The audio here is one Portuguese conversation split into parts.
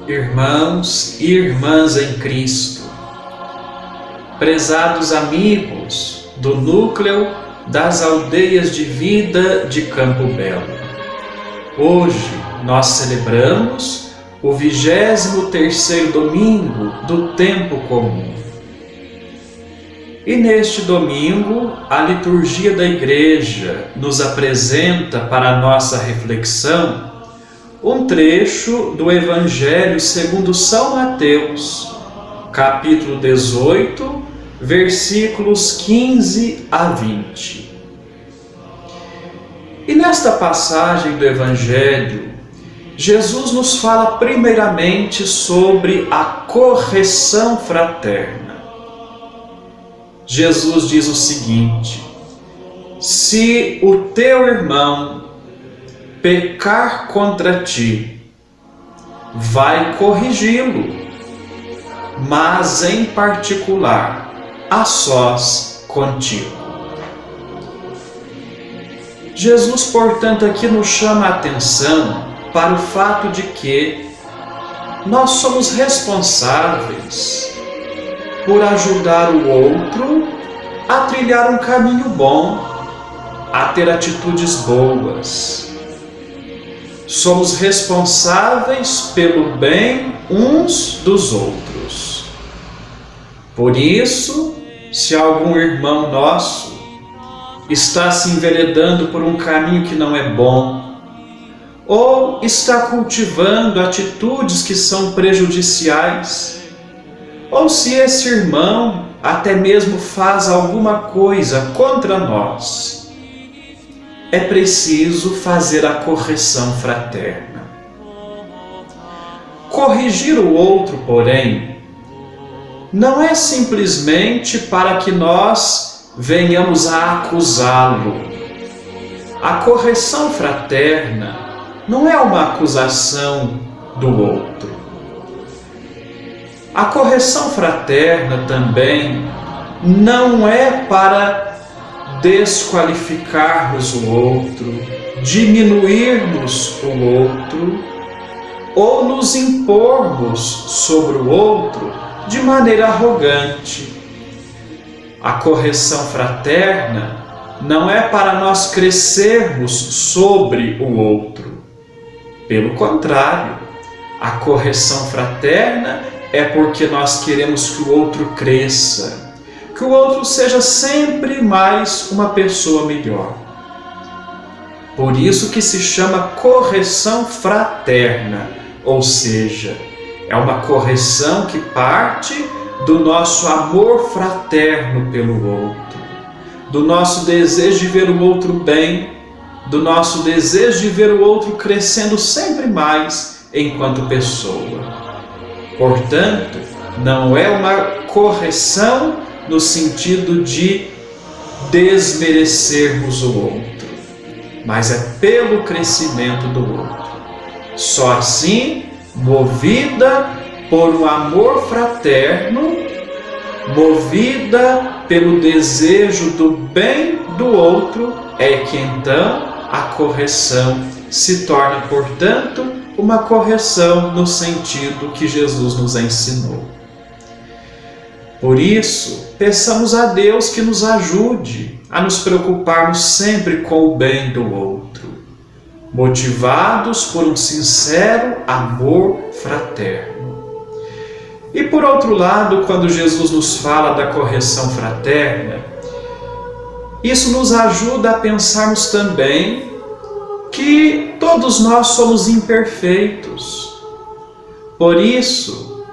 Irmãos e irmãs em Cristo, prezados amigos do núcleo das aldeias de vida de Campo Belo, hoje nós celebramos o 23º domingo do tempo comum. E neste domingo, a liturgia da Igreja nos apresenta para a nossa reflexão um trecho do Evangelho segundo São Mateus, capítulo 18, versículos 15 a 20. E nesta passagem do Evangelho, Jesus nos fala primeiramente sobre a correção fraterna. Jesus diz o seguinte: se o teu irmão pecar contra ti, vai corrigi-lo, mas em particular, a sós contigo. Jesus, portanto, aqui nos chama a atenção para o fato de que nós somos responsáveis por ajudar o outro a trilhar um caminho bom, a ter atitudes boas. Somos responsáveis pelo bem uns dos outros. Por isso, se algum irmão nosso está se enveredando por um caminho que não é bom, ou está cultivando atitudes que são prejudiciais, ou se esse irmão até mesmo faz alguma coisa contra nós, é preciso fazer a correção fraterna. Corrigir o outro, porém, não é simplesmente para que nós venhamos a acusá-lo. A correção fraterna não é uma acusação do outro. A correção fraterna também não é para desqualificarmos o outro, diminuirmos o outro ou nos impormos sobre o outro de maneira arrogante. A correção fraterna não é para nós crescermos sobre o outro. Pelo contrário, a correção fraterna é porque nós queremos que o outro cresça, que o outro seja sempre mais uma pessoa melhor. Por isso que se chama correção fraterna, ou seja, é uma correção que parte do nosso amor fraterno pelo outro, do nosso desejo de ver o outro bem, do nosso desejo de ver o outro crescendo sempre mais enquanto pessoa. Portanto, não é uma correção no sentido de desmerecermos o outro, mas é pelo crescimento do outro. Só assim, movida por um amor fraterno, movida pelo desejo do bem do outro, é que então a correção se torna, portanto, uma correção no sentido que Jesus nos ensinou. Por isso, peçamos a Deus que nos ajude a nos preocuparmos sempre com o bem do outro, motivados por um sincero amor fraterno. E por outro lado, quando Jesus nos fala da correção fraterna, isso nos ajuda a pensarmos também que todos nós somos imperfeitos. Por isso,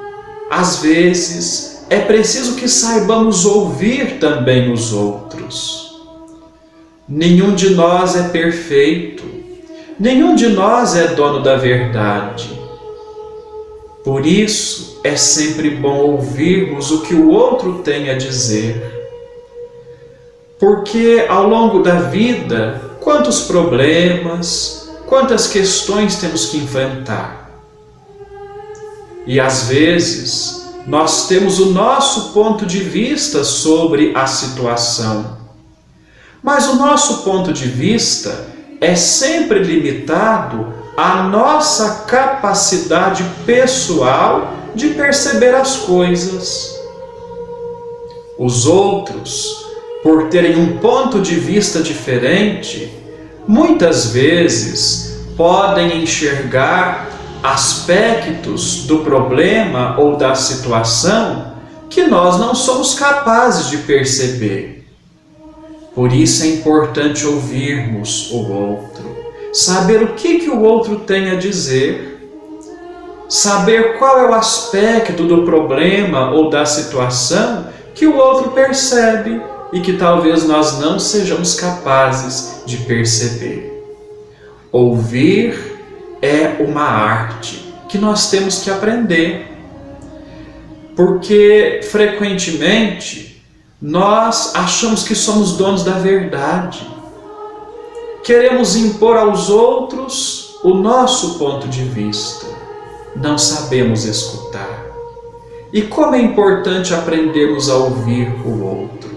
às vezes, é preciso que saibamos ouvir também os outros. Nenhum de nós é perfeito, nenhum de nós é dono da verdade. Por isso, é sempre bom ouvirmos o que o outro tem a dizer. Porque ao longo da vida, quantos problemas, quantas questões temos que enfrentar. E às vezes, nós temos o nosso ponto de vista sobre a situação. Mas o nosso ponto de vista é sempre limitado à nossa capacidade pessoal de perceber as coisas. Os outros, por terem um ponto de vista diferente, muitas vezes podem enxergar aspectos do problema ou da situação que nós não somos capazes de perceber. Por isso é importante ouvirmos o outro, saber o que o outro tem a dizer, saber qual é o aspecto do problema ou da situação que o outro percebe e que talvez nós não sejamos capazes de perceber. Ouvir é uma arte que nós temos que aprender, porque frequentemente nós achamos que somos donos da verdade. Queremos impor aos outros o nosso ponto de vista. Não sabemos escutar. E como é importante aprendermos a ouvir o outro.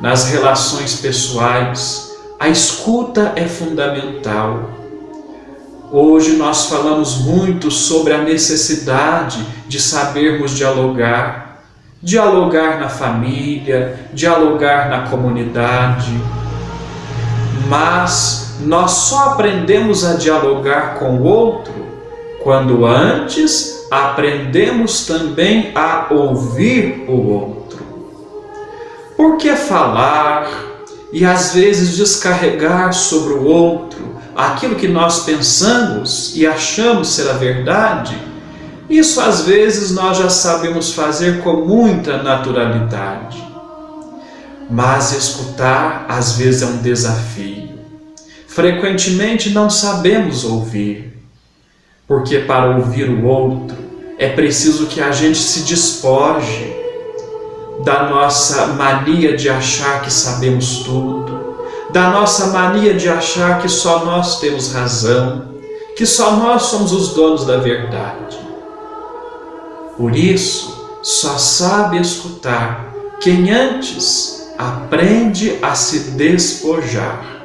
Nas relações pessoais, a escuta é fundamental. Hoje nós falamos muito sobre a necessidade de sabermos dialogar. Dialogar na família, dialogar na comunidade. Mas nós só aprendemos a dialogar com o outro quando antes aprendemos também a ouvir o outro. Por que falar e às vezes descarregar sobre o outro aquilo que nós pensamos e achamos ser a verdade? Isso às vezes nós já sabemos fazer com muita naturalidade. Mas escutar às vezes é um desafio. Frequentemente não sabemos ouvir, porque para ouvir o outro é preciso que a gente se despoje da nossa mania de achar que sabemos tudo, da nossa mania de achar que só nós temos razão, que só nós somos os donos da verdade. Por isso, só sabe escutar quem antes aprende a se despojar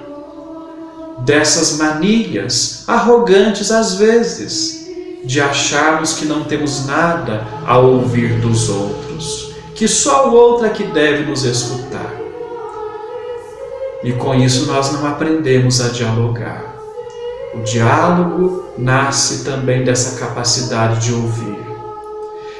dessas manias arrogantes às vezes, de acharmos que não temos nada a ouvir dos outros, que só o outro é que deve nos escutar. E com isso nós não aprendemos a dialogar. O diálogo nasce também dessa capacidade de ouvir.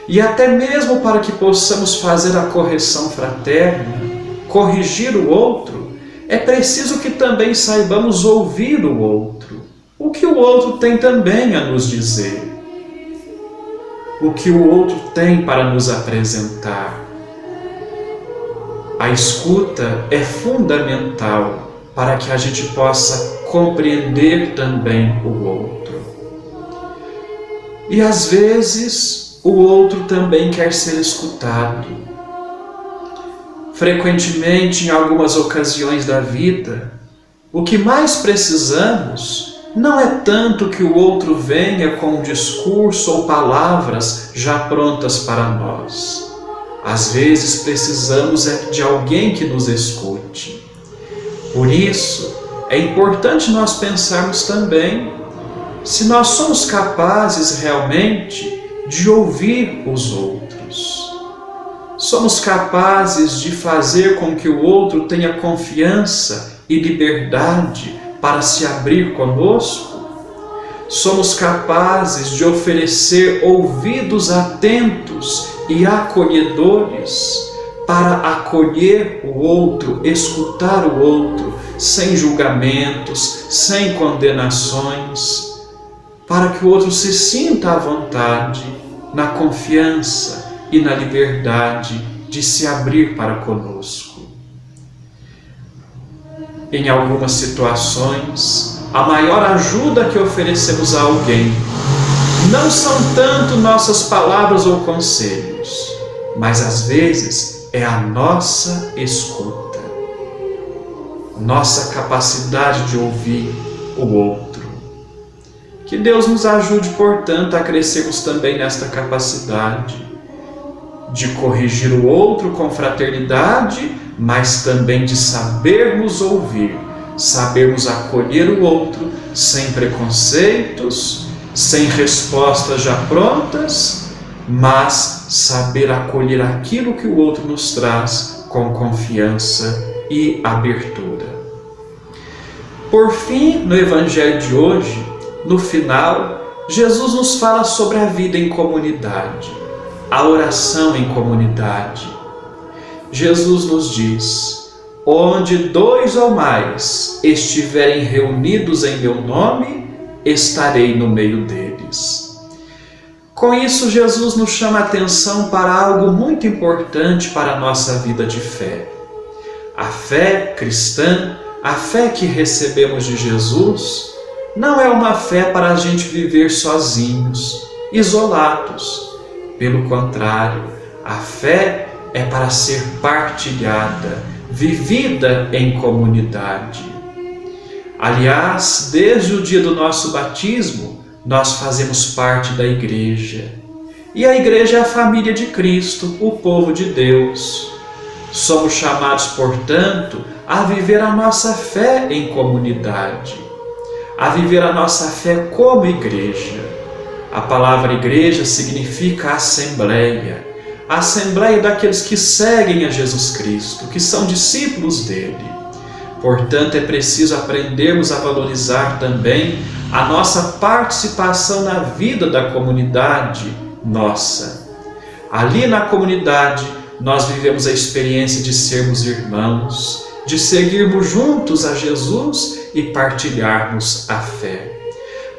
E até mesmo para que possamos fazer a correção fraterna, corrigir o outro, é preciso que também saibamos ouvir o outro, o que o outro tem também a nos dizer, o que o outro tem para nos apresentar. A escuta é fundamental para que a gente possa compreender também o outro. E às vezes o outro também quer ser escutado. Frequentemente, em algumas ocasiões da vida, o que mais precisamos não é tanto que o outro venha com um discurso ou palavras já prontas para nós. Às vezes precisamos de alguém que nos escute. Por isso, é importante nós pensarmos também se nós somos capazes realmente de ouvir os outros. Somos capazes de fazer com que o outro tenha confiança e liberdade para se abrir conosco? Somos capazes de oferecer ouvidos atentos e acolhedores para acolher o outro, escutar o outro, sem julgamentos, sem condenações, para que o outro se sinta à vontade, na confiança e na liberdade de se abrir para conosco. Em algumas situações, a maior ajuda que oferecemos a alguém não são tanto nossas palavras ou conselhos, mas às vezes é a nossa escuta, nossa capacidade de ouvir o outro. Que Deus nos ajude, portanto, a crescermos também nesta capacidade de corrigir o outro com fraternidade, mas também de sabermos ouvir, sabermos acolher o outro sem preconceitos, sem respostas já prontas, mas saber acolher aquilo que o outro nos traz com confiança e abertura. Por fim, no Evangelho de hoje, no final, Jesus nos fala sobre a vida em comunidade, a oração em comunidade. Jesus nos diz: onde 2 ou mais estiverem reunidos em meu nome, estarei no meio deles. Com isso, Jesus nos chama a atenção para algo muito importante para a nossa vida de fé. A fé cristã, a fé que recebemos de Jesus, não é uma fé para a gente viver sozinhos, isolados. Pelo contrário, a fé é para ser partilhada, vivida em comunidade. Aliás, desde o dia do nosso batismo, nós fazemos parte da igreja. E a igreja é a família de Cristo, o povo de Deus. Somos chamados, portanto, a viver a nossa fé em comunidade, a viver a nossa fé como igreja. A palavra igreja significa assembleia, a assembleia daqueles que seguem a Jesus Cristo, que são discípulos dele. Portanto, é preciso aprendermos a valorizar também a nossa participação na vida da comunidade nossa. Ali na comunidade, nós vivemos a experiência de sermos irmãos, de seguirmos juntos a Jesus e partilharmos a fé.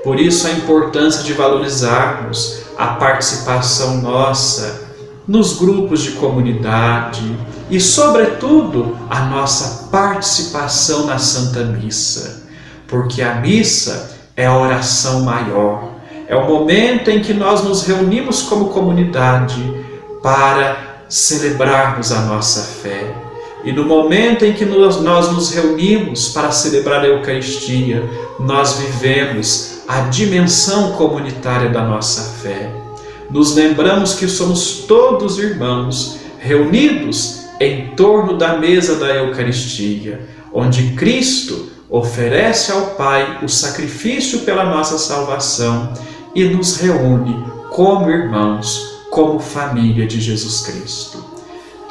Por isso a importância de valorizarmos a participação nossa nos grupos de comunidade e, sobretudo, a nossa participação na Santa Missa, porque a missa é a oração maior, é o momento em que nós nos reunimos como comunidade para celebrarmos a nossa fé. E no momento em que nós nos reunimos para celebrar a Eucaristia, nós vivemos a dimensão comunitária da nossa fé. Nos lembramos que somos todos irmãos, reunidos em torno da mesa da Eucaristia, onde Cristo oferece ao Pai o sacrifício pela nossa salvação e nos reúne como irmãos, como família de Jesus Cristo.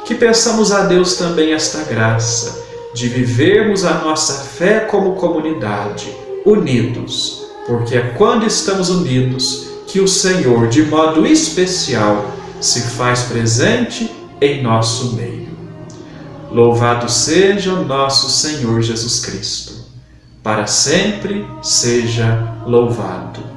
Que peçamos a Deus também esta graça de vivermos a nossa fé como comunidade, unidos, porque é quando estamos unidos que o Senhor, de modo especial, se faz presente em nosso meio. Louvado seja o nosso Senhor Jesus Cristo. Para sempre seja louvado.